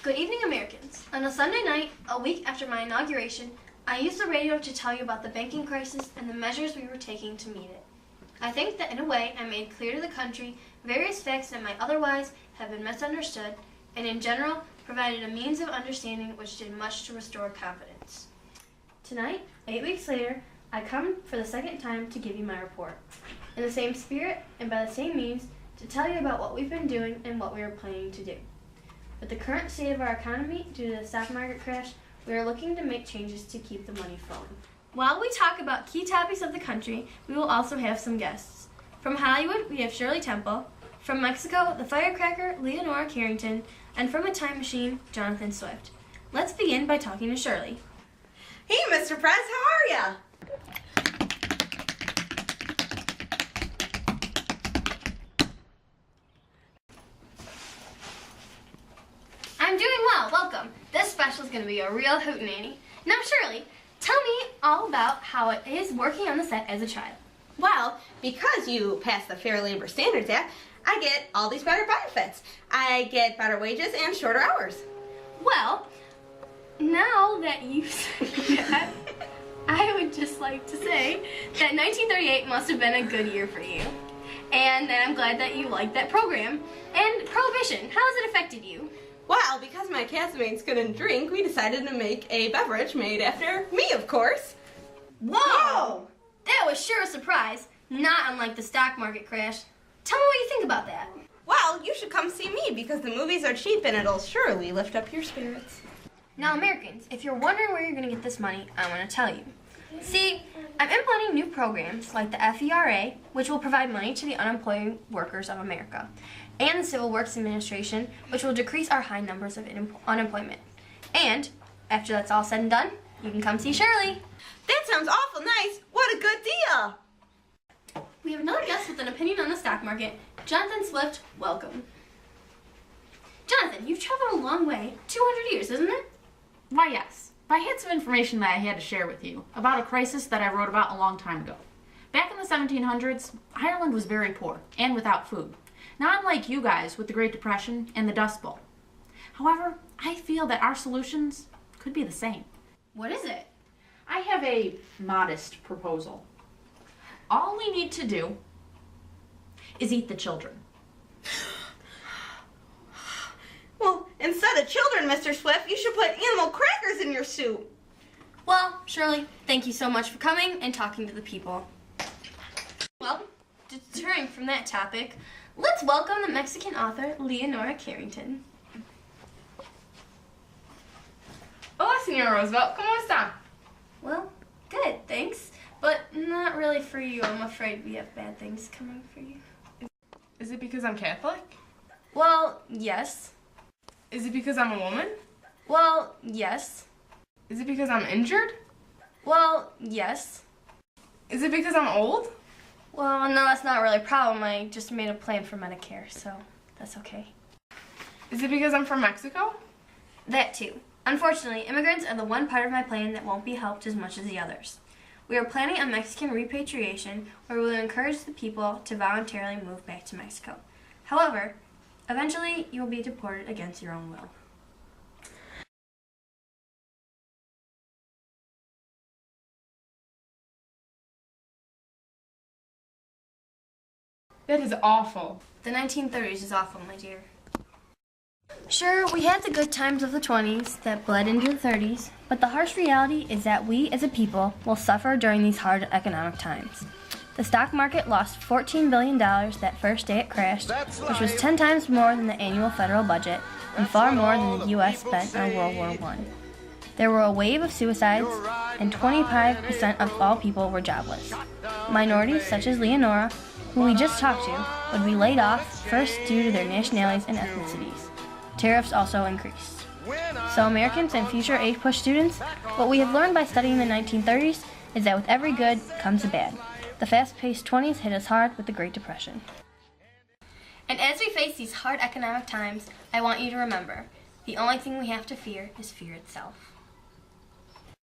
Good evening, Americans. On a Sunday night, a week after my inauguration, I used the radio to tell you about the banking crisis and the measures we were taking to meet it. I think that in a way I made clear to the country various facts that might otherwise have been misunderstood, and in general provided a means of understanding which did much to restore confidence. Tonight, 8 weeks later, I come for the second time to give you my report. In the same spirit and by the same means, to tell you about what we've been doing and what we are planning to do. With the current state of our economy due to the stock market crash, we are looking to make changes to keep the money flowing. While we talk about key topics of the country, we will also have some guests. From Hollywood, we have Shirley Temple. From Mexico, the firecracker, Leonora Carrington. And from a time machine, Jonathan Swift. Let's begin by talking to Shirley. Hey, Mr. Press, how are ya? I'm doing well, welcome. This special is going to be a real hootenanny. Now Shirley, tell me all about how it is working on the set as a child. Well, because you passed the Fair Labor Standards Act, I get all these better benefits. I get better wages and shorter hours. Well, now that you say that, I would just like to say that 1938 must have been a good year for you. And that I'm glad that you liked that program. And Prohibition, how has it affected you? Well, because my castmates couldn't drink, we decided to make a beverage made after me, of course. Whoa! That was sure a surprise, not unlike the stock market crash. Tell me what you think about that. Well, you should come see me because the movies are cheap and it'll surely lift up your spirits. Now, Americans, if you're wondering where you're going to get this money, I'm going to tell you. See, I'm implementing new programs like the FERA, which will provide money to the unemployed workers of America, and the Civil Works Administration, which will decrease our high numbers of unemployment. And, after that's all said and done, you can come see Shirley. That sounds awful nice. What a good deal. We have another guest with an opinion on the stock market. Jonathan Swift, welcome. Jonathan, you've traveled a long way, 200 years, isn't it? Why, yes. But I had some information that I had to share with you about a crisis that I wrote about a long time ago. Back in the 1700s, Ireland was very poor and without food. Not unlike you guys with the Great Depression and the Dust Bowl. However, I feel that our solutions could be the same. What is it? I have a modest proposal. All we need to do is eat the children. Well, instead of children, Mr. Swift, you should put animal crackers in your soup. Well, Shirley, thank you so much for coming and talking to the people. Well, deterring from that topic, let's welcome the Mexican author, Leonora Carrington. Hola, señor Roosevelt. ¿Cómo está? Well, good, thanks. But not really for you. I'm afraid we have bad things coming for you. Is it because I'm Catholic? Well, yes. Is it because I'm a woman? Well, yes. Is it because I'm injured? Well, yes. Is it because I'm old? Well, no, that's not really a problem. I just made a plan for Medicare, so that's okay. Is it because I'm from Mexico? That too. Unfortunately, immigrants are the one part of my plan that won't be helped as much as the others. We are planning a Mexican repatriation where we will encourage the people to voluntarily move back to Mexico. However, eventually you will be deported against your own will. That is awful. The 1930s is awful, my dear. Sure, we had the good times of the 20s that bled into the 30s, but the harsh reality is that we as a people will suffer during these hard economic times. The stock market lost $14 billion that first day it crashed, which was 10 times more than the annual federal budget and far more than the U.S. spent on World War I. There were a wave of suicides, and 25% of all people were jobless. Minorities such as Leonora, who we just talked to, would be laid off first due to their nationalities and ethnicities. Tariffs also increased. So Americans and future age-push students, what we have learned by studying the 1930s is that with every good comes a bad. The fast-paced 20s hit us hard with the Great Depression. And as we face these hard economic times, I want you to remember, the only thing we have to fear is fear itself.